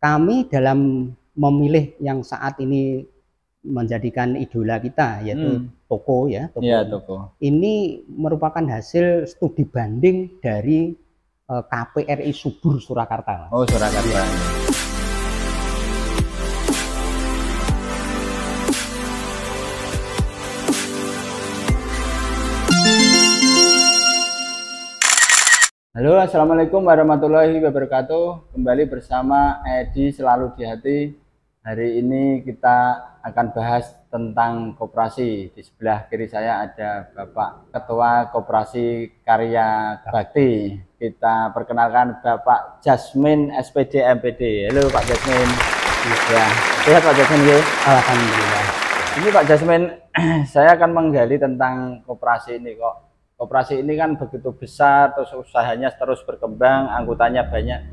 kami dalam memilih yang saat ini menjadikan idola kita, yaitu toko ya, toko. Iya, toko. Ini merupakan hasil studi banding dari KPRI Subur Surakarta. Oh, Surakarta. Halo, assalamualaikum warahmatullahi wabarakatuh. Kembali bersama Edi Selalu di Hati. Hari ini kita akan bahas tentang koperasi. Di sebelah kiri saya ada Bapak Ketua Koperasi Karya Bakti. Kita perkenalkan Bapak Jasmin SPD MPD. Halo Pak Jasmin. Ya, sehat Pak Jasmin ya? Alhamdulillah. Ini Pak Jasmin, saya akan menggali tentang koperasi ini kok. Koperasi ini kan begitu besar, terus usahanya terus berkembang, anggotanya banyak.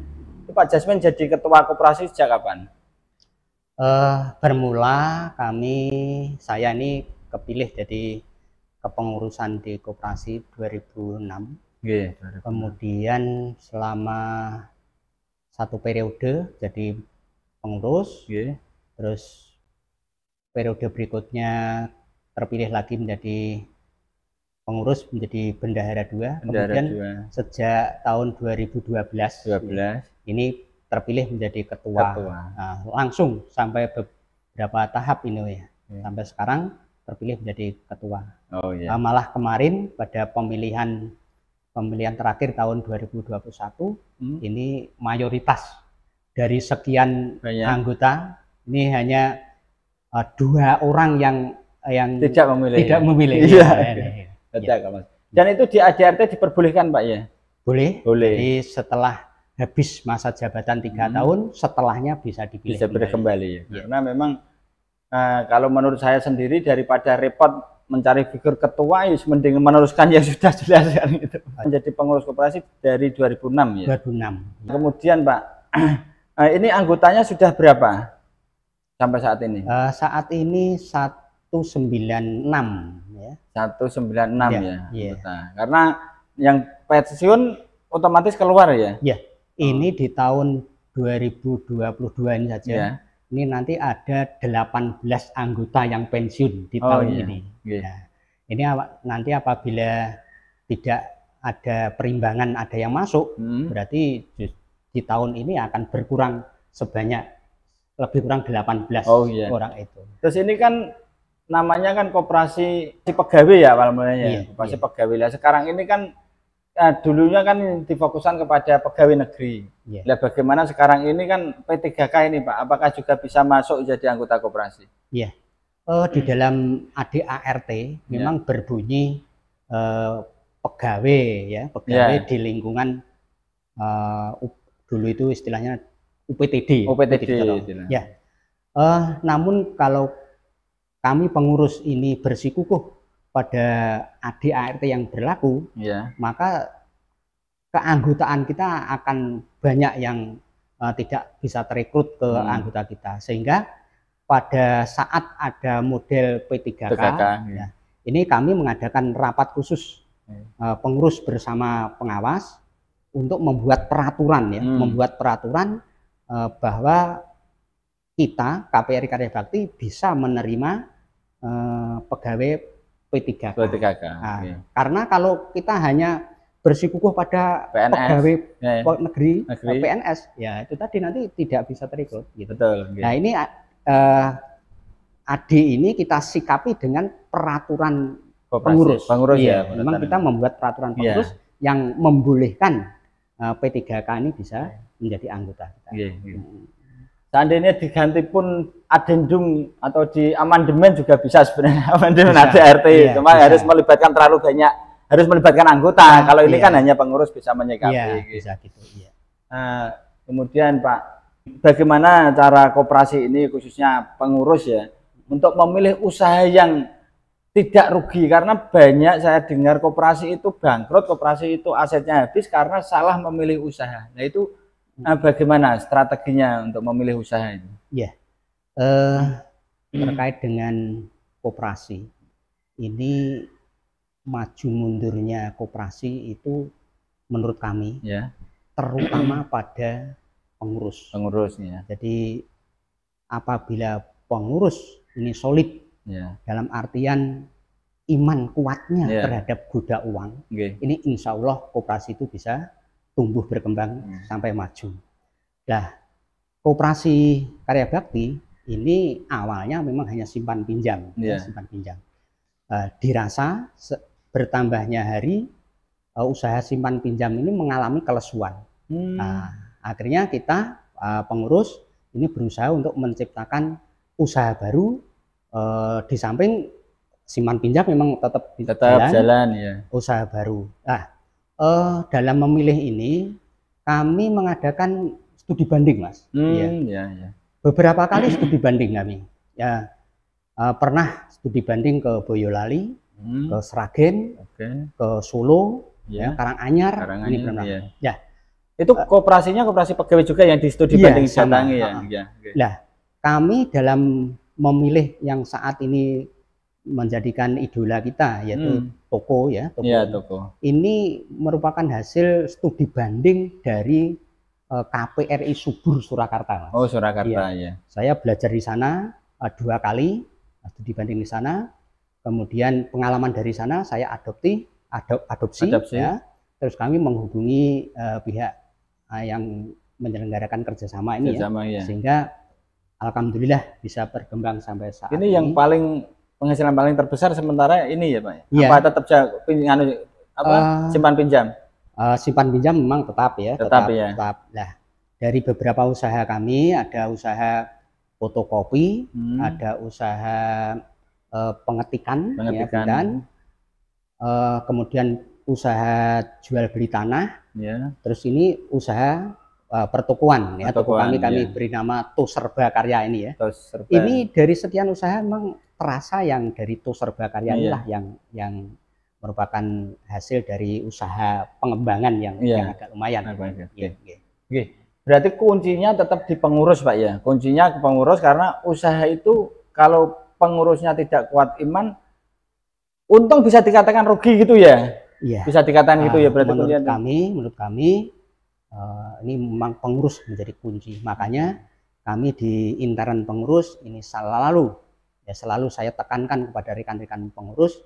Pak Jasmin jadi ketua koperasi sejak kapan? Bermula saya ini kepilih jadi kepengurusan di koperasi 2006. Kemudian selama satu periode jadi pengurus. Terus periode berikutnya terpilih lagi menjadi pengurus, menjadi bendahara 2. Kemudian sejak tahun 2012 ini terpilih menjadi ketua. Nah, langsung sampai beberapa tahap ini ya. Sampai sekarang terpilih menjadi ketua. Malah kemarin pada pemilihan terakhir tahun 2021 ini mayoritas dari sekian anggota ini hanya 2 orang yang tidak memilih. Dan itu di ADRT diperbolehkan Pak ya? Boleh. Jadi setelah habis masa jabatan 3 tahun, setelahnya bisa dipilih kembali ya. Karena memang kalau menurut saya sendiri, daripada repot mencari figur ketua, ya mending meneruskan yang sudah jelas kan itu. Menjadi pengurus koperasi dari 2006 ya? 2006. Kemudian Pak, ini anggotanya sudah berapa sampai saat ini? Saat ini 196 ya. 196 ya. Karena yang pensiun otomatis keluar ya? Ya. Ini di tahun 2022 ini saja. Ini nanti ada 18 anggota yang pensiun di tahun ini. Nah, ini nanti apabila tidak ada perimbangan, ada yang masuk, berarti di tahun ini akan berkurang sebanyak lebih kurang 18 orang itu. Terus ini kan namanya kan koperasi pegawai ya awal mulanya, koperasi pegawai. Nah, sekarang ini kan dulunya kan difokuskan kepada pegawai negeri. Nah, bagaimana sekarang ini kan P3K ini Pak, apakah juga bisa masuk jadi anggota koperasi? Iya. Di dalam ADART memang berbunyi pegawai ya, pegawai di lingkungan dulu itu istilahnya UPTD. Ya. Namun kalau kami pengurus ini bersikukuh pada ADART yang berlaku, maka keanggotaan kita akan banyak yang tidak bisa terekrut ke anggota kita, sehingga pada saat ada model P3K, ini kami mengadakan rapat khusus pengurus bersama pengawas untuk membuat peraturan membuat peraturan bahwa kita KPRI Karya Bakti bisa menerima pegawai P3K. Karena kalau kita hanya bersikukuh pada pegawai negeri, PNS, ya itu tadi nanti tidak bisa terekrut. Gitu. Nah ini AD ini kita sikapi dengan peraturan pengurus. Memang kita membuat peraturan pengurus yang membolehkan P3K ini bisa menjadi anggota kita. Seandainya diganti pun adendum atau di amandemen juga bisa sebenarnya, amandemen ADRT, cuma harus melibatkan terlalu banyak, harus melibatkan anggota. Kalau ini kan hanya pengurus bisa menyikapi. Bisa gitu. Kemudian Pak, bagaimana cara koperasi ini khususnya pengurus ya untuk memilih usaha yang tidak rugi, karena banyak saya dengar koperasi itu bangkrut, koperasi itu asetnya habis karena salah memilih usaha. Nah itu bagaimana strateginya untuk memilih usaha itu? Terkait dengan koperasi ini, maju mundurnya koperasi itu menurut kami terutama pada pengurus. Pengurusnya. Jadi apabila pengurus ini solid, dalam artian iman kuatnya terhadap goda uang, ini insya Allah koperasi itu bisa tumbuh berkembang sampai maju. Nah, koperasi Karya Bakti ini awalnya memang hanya simpan pinjam, simpan pinjam. Dirasa bertambahnya hari usaha simpan pinjam ini mengalami kelesuan. Nah, akhirnya kita pengurus ini berusaha untuk menciptakan usaha baru, di samping simpan pinjam memang tetap jalan ya. Usaha baru. Nah, dalam memilih ini kami mengadakan studi banding, Mas. Beberapa kali studi banding kami. Ya, pernah studi banding ke Boyolali, ke Sragen, ke Solo, Karanganyar. Ini pernah. Ya. Itu koperasinya koperasi pegawai juga yang di studi banding datangi ya. Nah, kami dalam memilih yang saat ini menjadikan idola kita, yaitu toko ya, toko. Ini merupakan hasil studi banding dari KPRI Subur Surakarta. Oh, Surakarta ya. Saya belajar di sana 2 kali studi banding di sana. Kemudian pengalaman dari sana saya adopsi. Ya. Terus kami menghubungi pihak yang menyelenggarakan kerjasama ini sehingga alhamdulillah bisa berkembang sampai saat ini. Yang paling penghasilan paling terbesar sementara ini ya Pak? Apa tetap simpan pinjam? Simpan pinjam memang tetap ya. Tetap. Nah, dari beberapa usaha kami ada usaha fotokopi, ada usaha pengetikan. Kemudian usaha jual beli tanah. Terus ini usaha pertokoan ya. Toko kami beri nama Toserba Karya ini ya. Ini dari sekian usaha memang terasa yang dari Toserba Karya inilah yang merupakan hasil dari usaha pengembangan yang agak lumayan. Berarti kuncinya tetap di pengurus Pak ya. Kuncinya ke pengurus karena usaha itu kalau pengurusnya tidak kuat iman, untung bisa dikatakan rugi gitu ya. Bisa dikatakan gitu ya. Berarti menurut kami ini memang pengurus menjadi kunci. Makanya kami di intern pengurus ini selalu saya tekankan kepada rekan-rekan pengurus,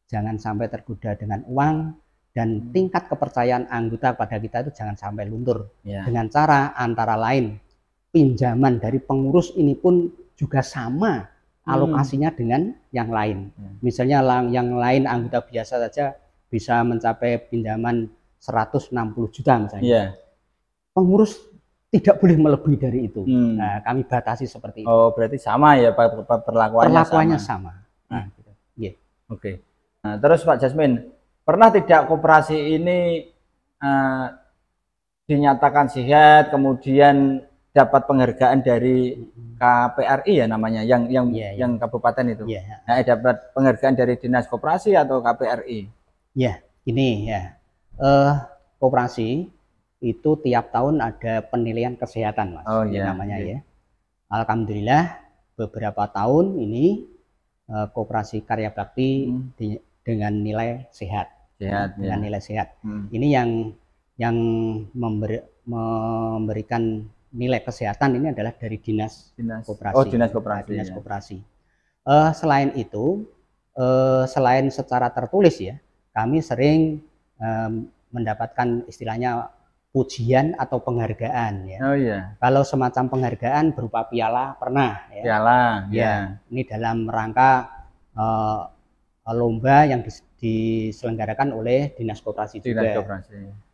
jangan sampai tergoda dengan uang, dan tingkat kepercayaan anggota pada kita itu jangan sampai luntur. Dengan cara antara lain pinjaman dari pengurus ini pun juga sama alokasinya dengan yang lain. Misalnya yang lain anggota biasa saja bisa mencapai pinjaman 160 juta misalnya. Pengurus tidak boleh melebihi dari itu. Nah, kami batasi seperti itu. Oh, berarti sama ya Pak, perlakuannya sama. Nah, gitu. Oke. Nah, terus Pak Jasmin, pernah tidak koperasi ini dinyatakan sehat, kemudian dapat penghargaan dari KPRI ya namanya, yang kabupaten itu? Nah, dapat penghargaan dari Dinas Koperasi atau KPRI? Ini ya. Koperasi itu tiap tahun ada penilaian kesehatan, Mas. Namanya ya. Alhamdulillah beberapa tahun ini Koperasi Karya Bakti dengan nilai sehat. Nilai sehat. Ini yang memberikan nilai kesehatan ini adalah dari Dinas Koperasi. Dinas Koperasi. Dinas Koperasi. Selain itu, selain secara tertulis ya, kami sering mendapatkan istilahnya pujian atau penghargaan ya. Kalau semacam penghargaan berupa piala pernah ya. Ini dalam rangka lomba yang diselenggarakan oleh Dinas Koperasi juga.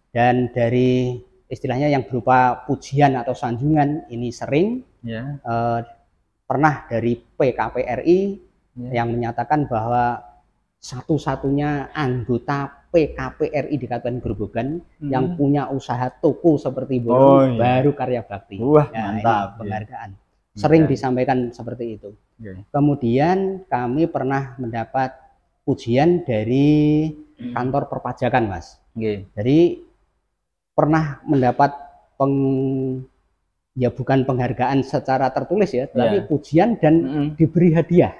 Dan dari istilahnya yang berupa pujian atau sanjungan ini sering pernah dari PKPRI yang menyatakan bahwa satu-satunya anggota PKPRI di Kabupaten Grobogan yang punya usaha toko seperti baru Karya Bakti. Mantap. Penghargaan. Sering disampaikan seperti itu. Kemudian kami pernah mendapat pujian dari kantor perpajakan, Mas. Jadi pernah mendapat bukan penghargaan secara tertulis ya, tapi pujian dan diberi hadiah.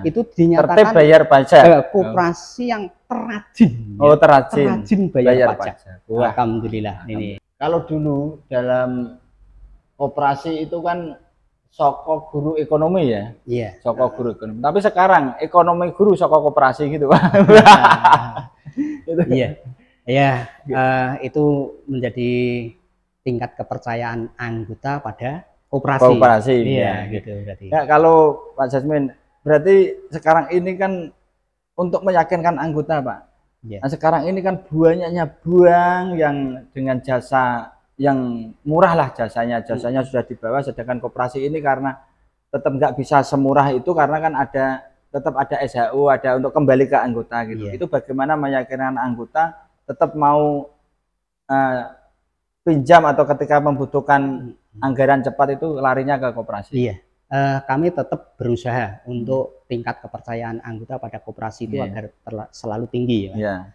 Itu dinyatakan tertib bayar pajak. Koperasi yang terrajin. Terrajin bayar pajak. Wah. Alhamdulillah ini. Kalau dulu dalam koperasi itu kan soko guru ekonomi ya. Iya. Soko guru ekonomi. Tapi sekarang ekonomi guru soko koperasi gitu, Pak. Itu. Iya. Ya, itu menjadi tingkat kepercayaan anggota pada koperasi. Koperasi. Iya, Ya, gitu berarti. Ya, kalau Pak Jasmine, berarti sekarang ini kan untuk meyakinkan anggota, Pak. Ya. Nah, sekarang ini kan banyaknya bank yang dengan jasa yang murah lah jasanya sudah di bawah, sedangkan koperasi ini karena tetap nggak bisa semurah itu karena kan tetap ada SHU, ada untuk kembali ke anggota gitu. Itu bagaimana meyakinkan anggota tetap mau pinjam atau ketika membutuhkan anggaran cepat itu larinya ke koperasi. Iya, kami tetap berusaha untuk tingkat kepercayaan anggota pada koperasi itu agar selalu tinggi. Ya.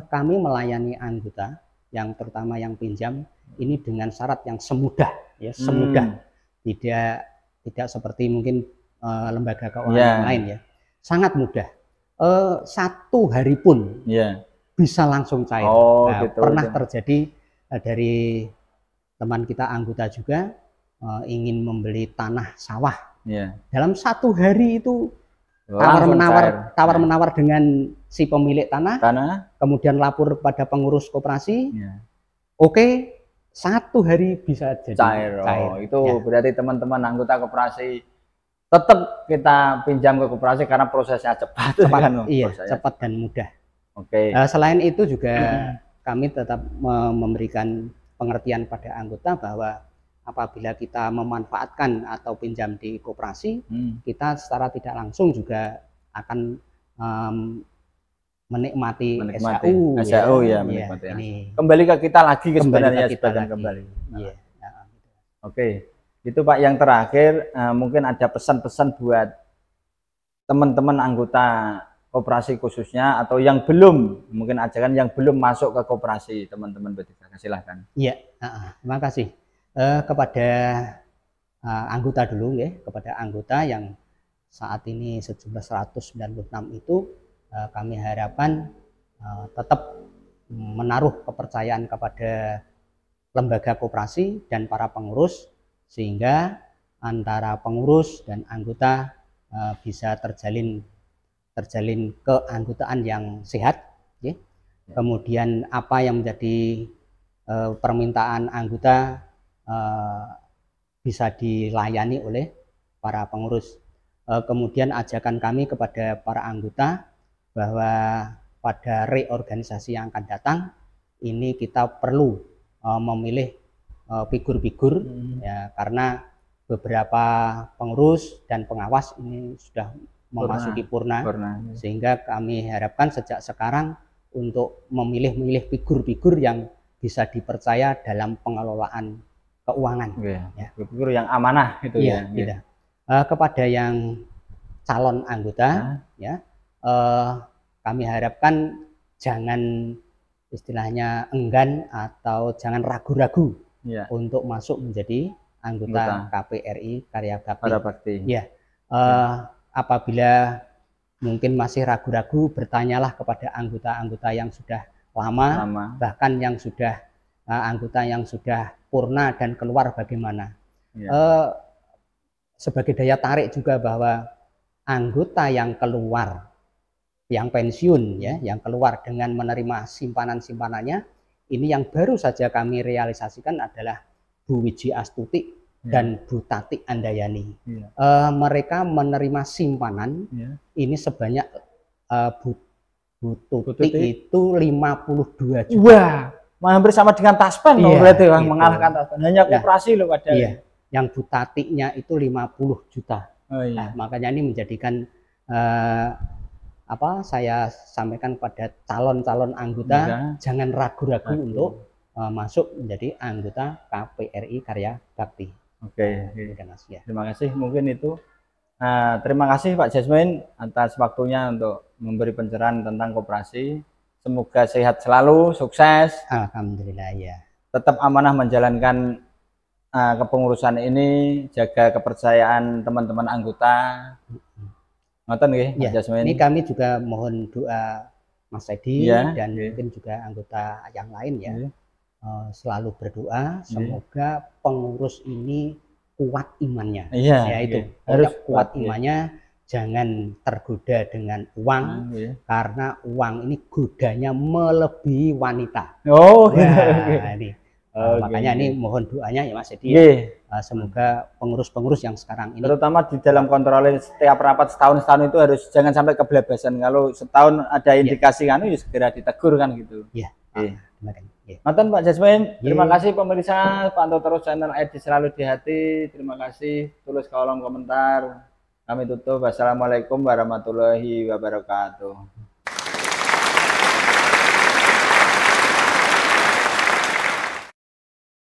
Kami melayani anggota yang terutama yang pinjam ini dengan syarat yang semudah, ya semudah, tidak seperti mungkin lembaga keuangan yang lain ya, sangat mudah. 1 hari pun bisa langsung cair. Gitu, pernah terjadi dari teman kita anggota juga ingin membeli tanah sawah. Dalam 1 hari itu tawar menawar dengan si pemilik tanah, kemudian lapor pada pengurus koperasi. Oke, 1 hari bisa jadi cair. Itu berarti teman-teman anggota koperasi tetap kita pinjam ke koperasi karena prosesnya cepat. Iya, cepat dan mudah. Selain itu juga kami tetap memberikan pengertian pada anggota bahwa apabila kita memanfaatkan atau pinjam di koperasi, kita secara tidak langsung juga akan menikmati SHU ya, menikmati. Kembali ke kita lagi sebenarnya kembali. Itu Pak, yang terakhir mungkin ada pesan-pesan buat teman-teman anggota koperasi khususnya atau yang belum, mungkin ajakan yang belum masuk ke koperasi, teman-teman B3K, silahkan. Iya, terima kasih kepada anggota dulu ya, kepada anggota yang saat ini sejumlah 196 itu kami harapkan tetap menaruh kepercayaan kepada lembaga koperasi dan para pengurus, sehingga antara pengurus dan anggota bisa terjalin keanggotaan yang sehat. Ya. Kemudian apa yang menjadi permintaan anggota bisa dilayani oleh para pengurus. Kemudian ajakan kami kepada para anggota bahwa pada reorganisasi yang akan datang ini kita perlu memilih figur-figur ya, karena beberapa pengurus dan pengawas ini sudah memasuki purna. Sehingga kami harapkan sejak sekarang untuk memilih figur-figur yang bisa dipercaya dalam pengelolaan keuangan. Figur yang amanah itu ya. Kepada yang calon anggota ya, kami harapkan jangan istilahnya enggan atau jangan ragu-ragu untuk masuk menjadi anggota KPRI Karya Bakti. Apabila mungkin masih ragu-ragu, bertanyalah kepada anggota-anggota yang sudah lama, bahkan yang sudah anggota yang sudah purna dan keluar bagaimana. Sebagai daya tarik juga bahwa anggota yang keluar, yang pensiun ya, yang keluar dengan menerima simpanan-simpanannya, ini yang baru saja kami realisasikan adalah Bu Wiji Astuti dan Bu Tati Andayani. Mereka menerima simpanan ini sebanyak Bu Tuti itu 52 juta. Wah, hampir sama dengan Taspen berarti mengalahkan Taspen. Hanya koperasi loh padahal. Yang Bu Tatinya itu 50 juta. Nah, makanya ini menjadikan saya sampaikan pada calon-calon anggota jangan ragu-ragu untuk masuk menjadi anggota KPRI Karya Bakti. Terima kasih. Mungkin itu. Terima kasih Pak Jasmine atas waktunya untuk memberi pencerahan tentang koperasi. Semoga sehat selalu, sukses. Alhamdulillah ya. Tetap amanah menjalankan kepengurusan ini, jaga kepercayaan teman-teman anggota. Ngoten nggih, Pak Jasmine. Ini kami juga mohon doa Mas Edi dan mungkin juga anggota yang lain ya. selalu berdoa semoga pengurus ini kuat imannya. Iya, ya itu harus kuat imannya, jangan tergoda dengan uang, karena uang ini godanya melebihi wanita. Oh, nah, ini makanya ini mohon doanya ya Mas. Jadi semoga pengurus-pengurus yang sekarang ini, terutama di dalam kontrol setiap rapat setahun itu harus jangan sampai kebelabasan. Kalau setahun ada indikasi ya segera ditegur kan gitu. Iya. Mantan Pak Jasmine, terima kasih pemirsa, pantau terus channel Edi Selalu di Hati. Terima kasih, tulis kolom komentar. Kami tutup. Wassalamualaikum warahmatullahi wabarakatuh.